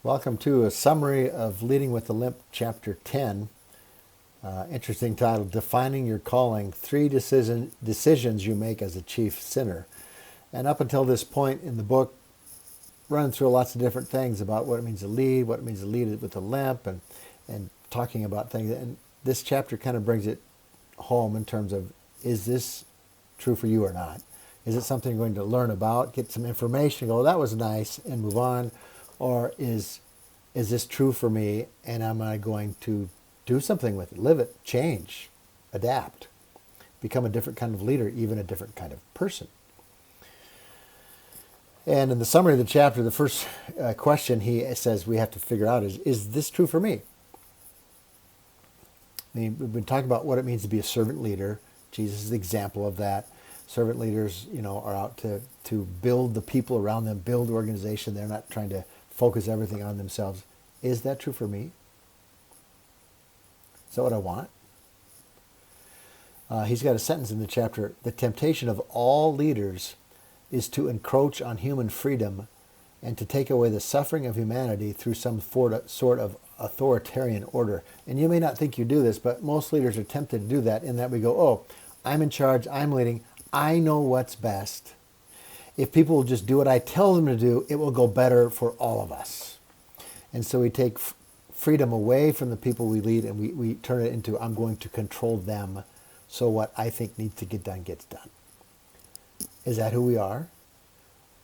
Welcome to a summary of Leading with a Limp, Chapter 10. Interesting title, Defining Your Calling, Three Decisions You Make as a Chief Sinner. And up until this point in the book, running through lots of different things about what it means to lead, what it means to lead with a limp, and talking about things. And this chapter kind of brings it home in terms of, is this true for you or not? Is it something you're going to learn about, get some information, go, that was nice, and move on? Or is this true for me, and am I going to do something with it, live it, change, adapt, become a different kind of leader, even a different kind of person? And in the summary of the chapter, the first question he says we have to figure out is this true for me? I mean, we've been talking about what it means to be a servant leader. Jesus is the example of that. Servant leaders, are out to build the people around them, build the organization. They're not trying to focus everything on themselves. Is that true for me? Is that what I want? He's got a sentence in the chapter, the temptation of all leaders is to encroach on human freedom and to take away the suffering of humanity through some sort of authoritarian order. And you may not think you do this, but most leaders are tempted to do that in that we go, oh, I'm in charge, I'm leading, I know what's best. If people will just do what I tell them to do, it will go better for all of us. And so we take freedom away from the people we lead and we turn it into, I'm going to control them so what I think needs to get done gets done. Is that who we are?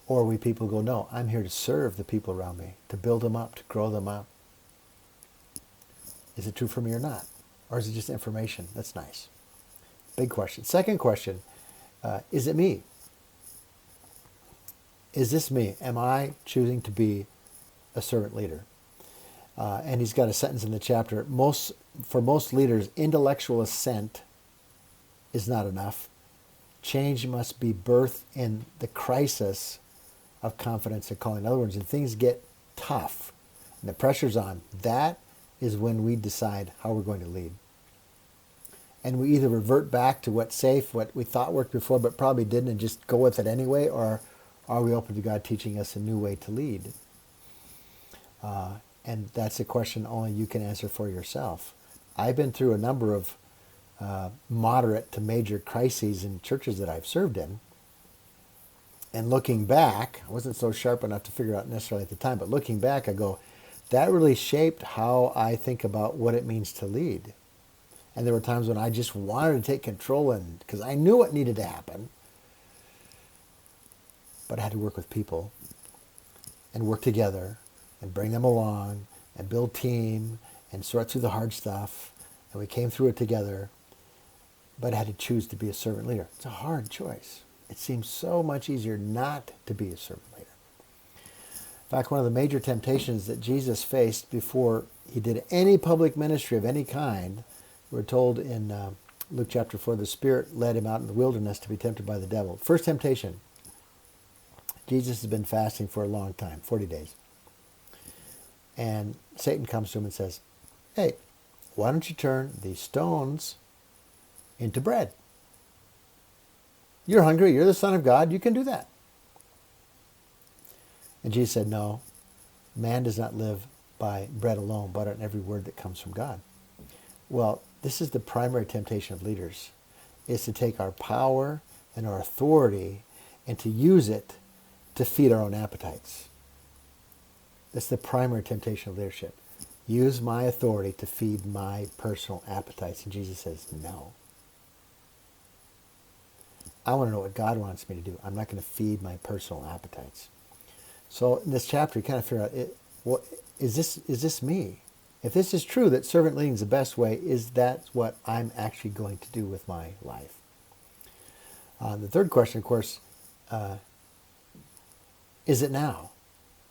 Or we people go, no, I'm here to serve the people around me, to build them up, to grow them up. Is it true for me or not? Or is it just information? That's nice. Big question. Second question, is it me? Is this me? Am I choosing to be a servant leader? And he's got a sentence in the chapter. For most leaders, intellectual assent is not enough. Change must be birthed in the crisis of confidence and calling. In other words, when things get tough and the pressure's on, that is when we decide how we're going to lead. And we either revert back to what's safe, what we thought worked before but probably didn't, and just go with it anyway, or are we open to God teaching us a new way to lead? And that's a question only you can answer for yourself. I've been through a number of moderate to major crises in churches that I've served in. And looking back, I wasn't so sharp enough to figure out necessarily at the time, but looking back, I go, that really shaped how I think about what it means to lead. And there were times when I just wanted to take control because I knew what needed to happen. But I had to work with people and work together and bring them along and build team and sort through the hard stuff. And we came through it together. But I had to choose to be a servant leader. It's a hard choice. It seems so much easier not to be a servant leader. In fact, one of the major temptations that Jesus faced before he did any public ministry of any kind, we're told in Luke chapter 4, the Spirit led him out in the wilderness to be tempted by the devil. First temptation. Jesus has been fasting for a long time, 40 days. And Satan comes to him and says, hey, why don't you turn these stones into bread? You're hungry, you're the Son of God, you can do that. And Jesus said, no, man does not live by bread alone, but on every word that comes from God. Well, this is the primary temptation of leaders, is to take our power and our authority and to use it to feed our own appetites. That's the primary temptation of leadership. Use my authority to feed my personal appetites. And Jesus says, no. I want to know what God wants me to do. I'm not going to feed my personal appetites. So in this chapter, you kind of figure out, is this me? If this is true, that servant leading is the best way, is that what I'm actually going to do with my life? The third question, of course, is it now?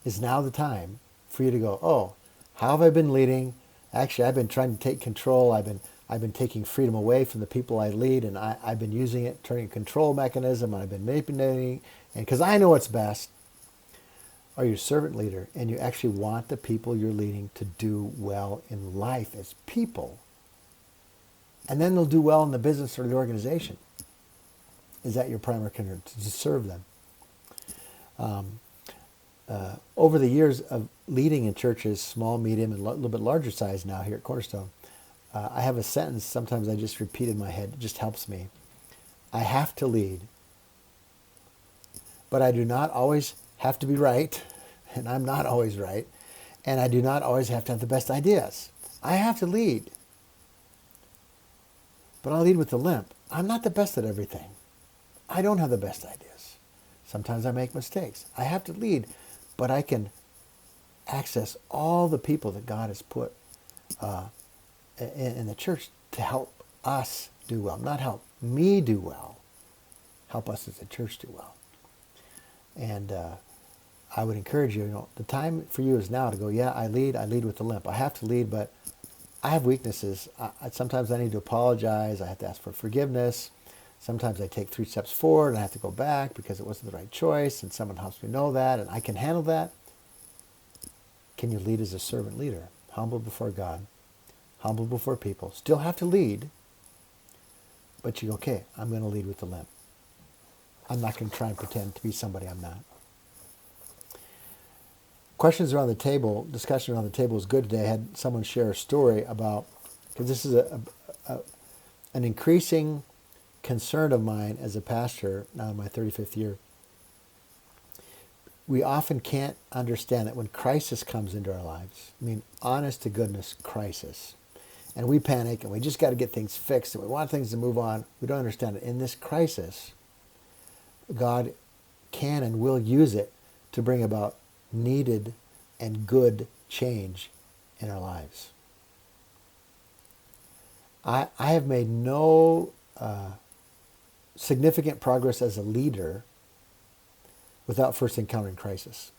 Is now the time for you to go, oh, how have I been leading? Actually, I've been trying to take control. I've been taking freedom away from the people I lead, and I've been using it, turning a control mechanism, and I've been manipulating, and because I know what's best. Are you a servant leader, and you actually want the people you're leading to do well in life as people? And then they'll do well in the business or the organization. Is that your primary concern, to serve them? over the years of leading in churches, small, medium, and a little bit larger size now here at Cornerstone, I have a sentence sometimes I just repeat in my head. It just helps me. I have to lead, but I do not always have to be right, and I'm not always right, and I do not always have to have the best ideas. I have to lead, but I'll lead with a limp. I'm not the best at everything. I don't have the best ideas. Sometimes I make mistakes. I have to lead, but I can access all the people that God has put in the church to help us do well. Not help me do well. Help us as a church do well. And I would encourage you, the time for you is now to go, yeah, I lead with the limp. I have to lead, but I have weaknesses. Sometimes I need to apologize. I have to ask for forgiveness. Sometimes I take 3 steps forward and I have to go back because it wasn't the right choice, and someone helps me know that, and I can handle that. Can you lead as a servant leader? Humble before God, humble before people. Still have to lead, but you go, okay, I'm going to lead with the limp. I'm not going to try and pretend to be somebody I'm not. Questions around the table, discussion around the table was good today. I had someone share a story about, because this is an increasing concern of mine as a pastor, now in my 35th year. We often can't understand that when crisis comes into our lives, honest to goodness crisis, and we panic and we just got to get things fixed and we want things to move on, we don't understand it. In this crisis, God can and will use it to bring about needed and good change in our lives. I have made no significant progress as a leader without first encountering crisis.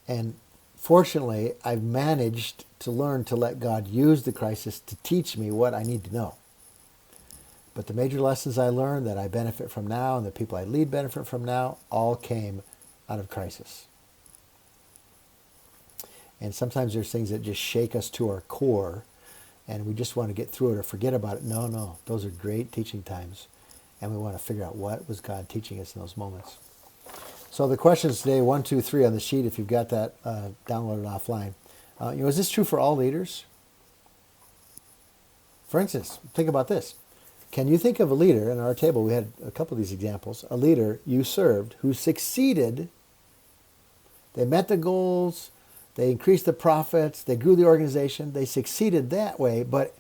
And fortunately, I've managed to learn to let God use the crisis to teach me what I need to know. But the major lessons I learned that I benefit from now and the people I lead benefit from now all came out of crisis. And sometimes there's things that just shake us to our core and we just want to get through it or forget about it. No, those are great teaching times. And we want to figure out what was God teaching us in those moments. So the questions today, 1, 2, 3 on the sheet, if you've got that downloaded offline. Is this true for all leaders? For instance, think about this. Can you think of a leader, in our table we had a couple of these examples, a leader you served who succeeded, they met the goals, they increased the profits, they grew the organization, they succeeded that way, but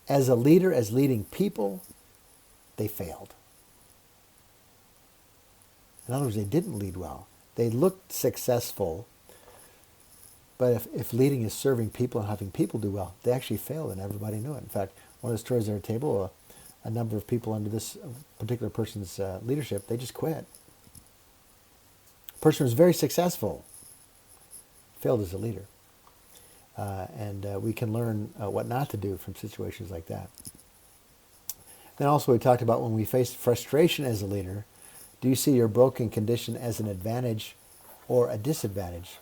as a leader, as leading people, they failed. In other words, they didn't lead well. They looked successful, but if leading is serving people and having people do well, they actually failed and everybody knew it. In fact, one of the stories at our table, a number of people under this particular person's leadership, they just quit. The person was very successful, failed as a leader. And we can learn what not to do from situations like that. Then also we talked about when we face frustration as a leader, do you see your broken condition as an advantage or a disadvantage?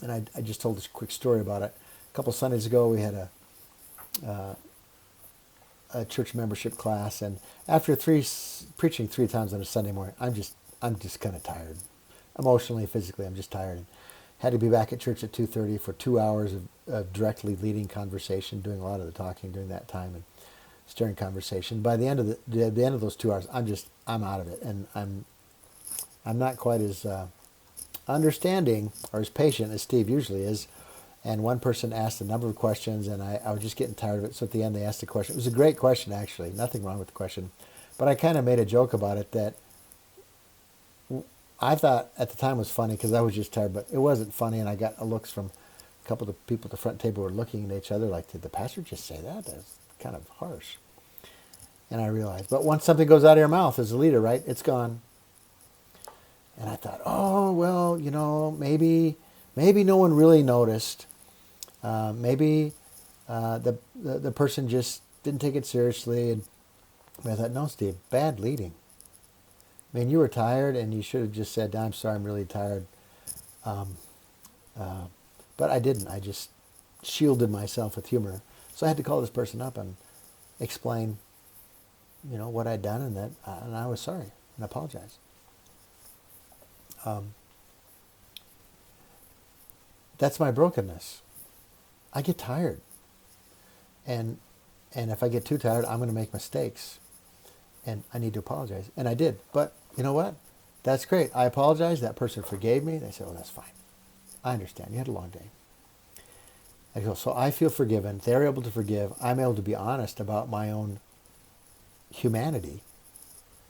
And I just told this quick story about it. A couple Sundays ago we had a church membership class, and after preaching 3 times on a Sunday morning, I'm just kind of tired. Emotionally, physically, I'm just tired. Had to be back at church at 2:30 for 2 hours of directly leading conversation, doing a lot of the talking during that time and steering conversation. By the end of the end of those 2 hours, I'm out of it, and I'm not quite as understanding or as patient as Steve usually is. And one person asked a number of questions, and I was just getting tired of it. So at the end, they asked a question. It was a great question, actually. Nothing wrong with the question. But I kind of made a joke about it that I thought at the time was funny because I was just tired, but it wasn't funny. And I got looks from a couple of the people at the front table were looking at each other like, did the pastor just say that? That's kind of harsh. And I realized, but once something goes out of your mouth as a leader, right, it's gone. And I thought, oh, well, maybe no one really noticed. Maybe the person just didn't take it seriously. And I thought, no, Steve, bad leading. You were tired, and you should have just said, I'm sorry, I'm really tired. But I didn't. I just shielded myself with humor. So I had to call this person up and explain, what I'd done, and I was sorry and apologize. That's my brokenness. I get tired. And if I get too tired, I'm going to make mistakes. And I need to apologize. And I did. But you know what? That's great. I apologized. That person forgave me. They said, oh, that's fine. I understand. You had a long day. I go, so I feel forgiven. They're able to forgive. I'm able to be honest about my own humanity,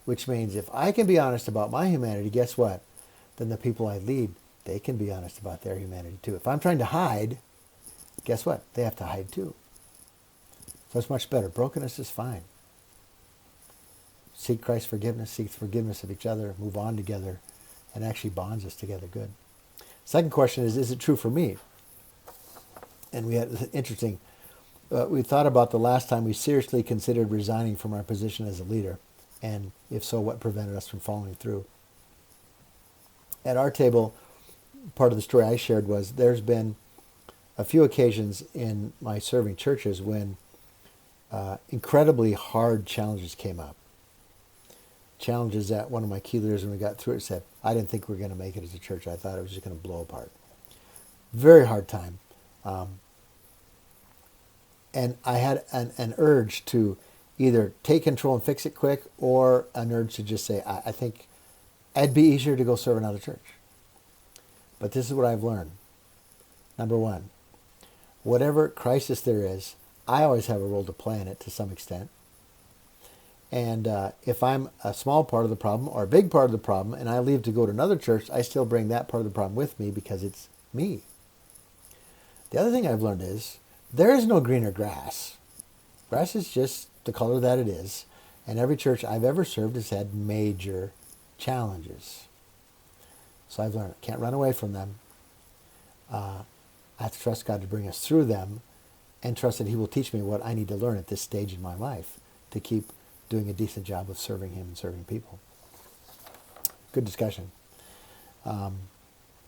which means if I can be honest about my humanity, guess what? Then the people I lead, they can be honest about their humanity too. If I'm trying to hide, guess what? They have to hide too. So it's much better. Brokenness is fine. Seek Christ's forgiveness, seek the forgiveness of each other, move on together, and actually bonds us together good. Second question is it true for me? And we had interesting, we thought about the last time we seriously considered resigning from our position as a leader, and if so, what prevented us from following through. At our table, part of the story I shared was there's been a few occasions in my serving churches when incredibly hard challenges came up. Challenges that one of my key leaders, when we got through it, said, I didn't think we were going to make it as a church. I thought it was just going to blow apart. Very hard time. And I had an urge to either take control and fix it quick, or an urge to just say, I think it'd be easier to go serve another church. But this is what I've learned. Number one, whatever crisis there is, I always have a role to play in it to some extent. And if I'm a small part of the problem or a big part of the problem and I leave to go to another church, I still bring that part of the problem with me because it's me. The other thing I've learned is there is no greener grass. Grass is just the color that it is. And every church I've ever served has had major challenges. So I've learned I can't run away from them. I have to trust God to bring us through them and trust that He will teach me what I need to learn at this stage in my life to keep doing a decent job of serving Him and serving people. Good discussion. And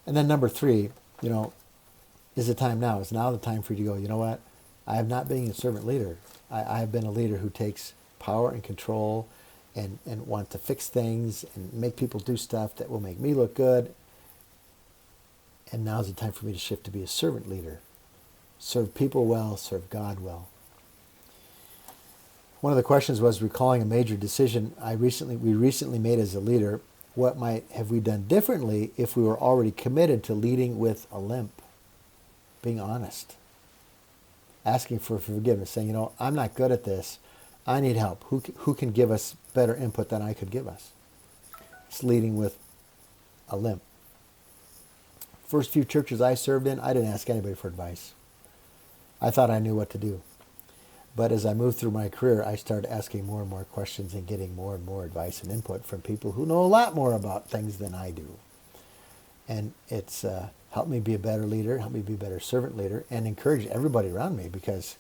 then number three, is the time now. Is now the time for you to go, you know what? I have not been a servant leader. I have been a leader who takes power and control and want to fix things and make people do stuff that will make me look good. And now's the time for me to shift to be a servant leader. Serve people well, serve God well. One of the questions was recalling a major decision we recently made as a leader. What might have we done differently if we were already committed to leading with a limp? Being honest. Asking for forgiveness. Saying, I'm not good at this. I need help. Who can give us better input than I could give us? It's leading with a limp. First few churches I served in, I didn't ask anybody for advice. I thought I knew what to do. But as I moved through my career, I started asking more and more questions and getting more and more advice and input from people who know a lot more about things than I do. And it's helped me be a better leader, helped me be a better servant leader, and encourage everybody around me because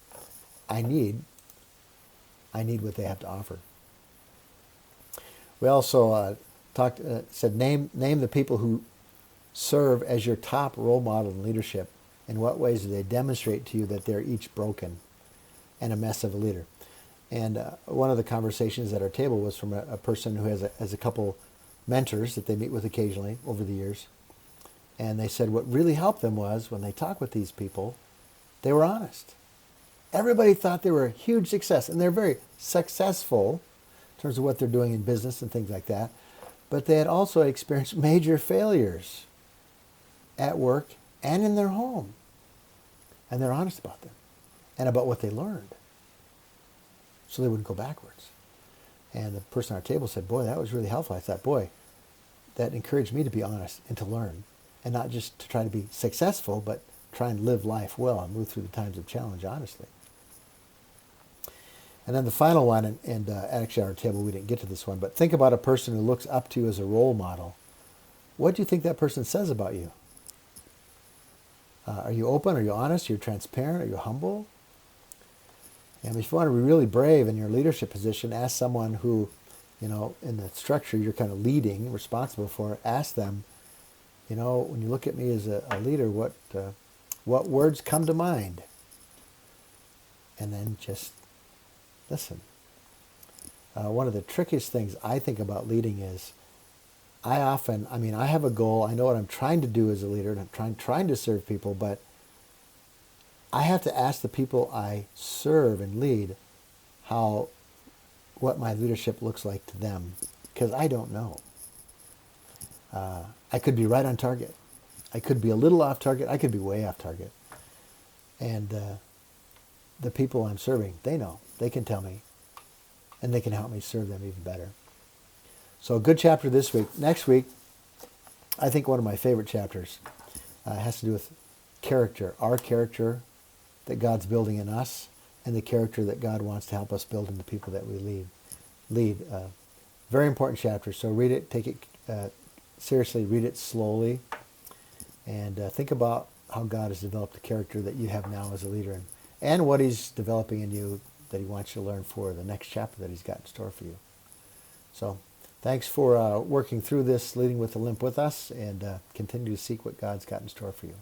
I need what they have to offer. We also said name the people who serve as your top role model in leadership. In what ways do they demonstrate to you that they're each broken and a mess of a leader? And one of the conversations at our table was from a person who has a couple mentors that they meet with occasionally over the years. And they said what really helped them was when they talk with these people, they were honest. Everybody thought they were a huge success, and they're very successful in terms of what they're doing in business and things like that. But they had also experienced major failures at work and in their home. And they're honest about them and about what they learned so they wouldn't go backwards. And the person at our table said, boy, that was really helpful. I thought, boy, that encouraged me to be honest and to learn. And not just to try to be successful, but try and live life well and move through the times of challenge honestly. And then the final one, and actually at our table we didn't get to this one, but think about a person who looks up to you as a role model. What do you think that person says about you? Are you open? Are you honest? Are you transparent? Are you humble? And if you want to be really brave in your leadership position, ask someone who, in the structure you're kind of leading, responsible for, ask them, when you look at me as a leader, what words come to mind? And then just listen. One of the trickiest things I think about leading is I have a goal. I know what I'm trying to do as a leader, and I'm trying to serve people, but I have to ask the people I serve and lead what my leadership looks like to them, because I don't know. I could be right on target. I could be a little off target. I could be way off target. And the people I'm serving, they know. They can tell me, and they can help me serve them even better. So a good chapter this week. Next week, I think one of my favorite chapters has to do with character, our character that God's building in us, and the character that God wants to help us build in the people that we lead. Very important chapter. So read it, take it seriously, read it slowly, and think about how God has developed the character that you have now as a leader, and what He's developing in you that He wants you to learn for the next chapter that He's got in store for you. So thanks for working through this, Leading with a Limp with us, and continue to seek what God's got in store for you.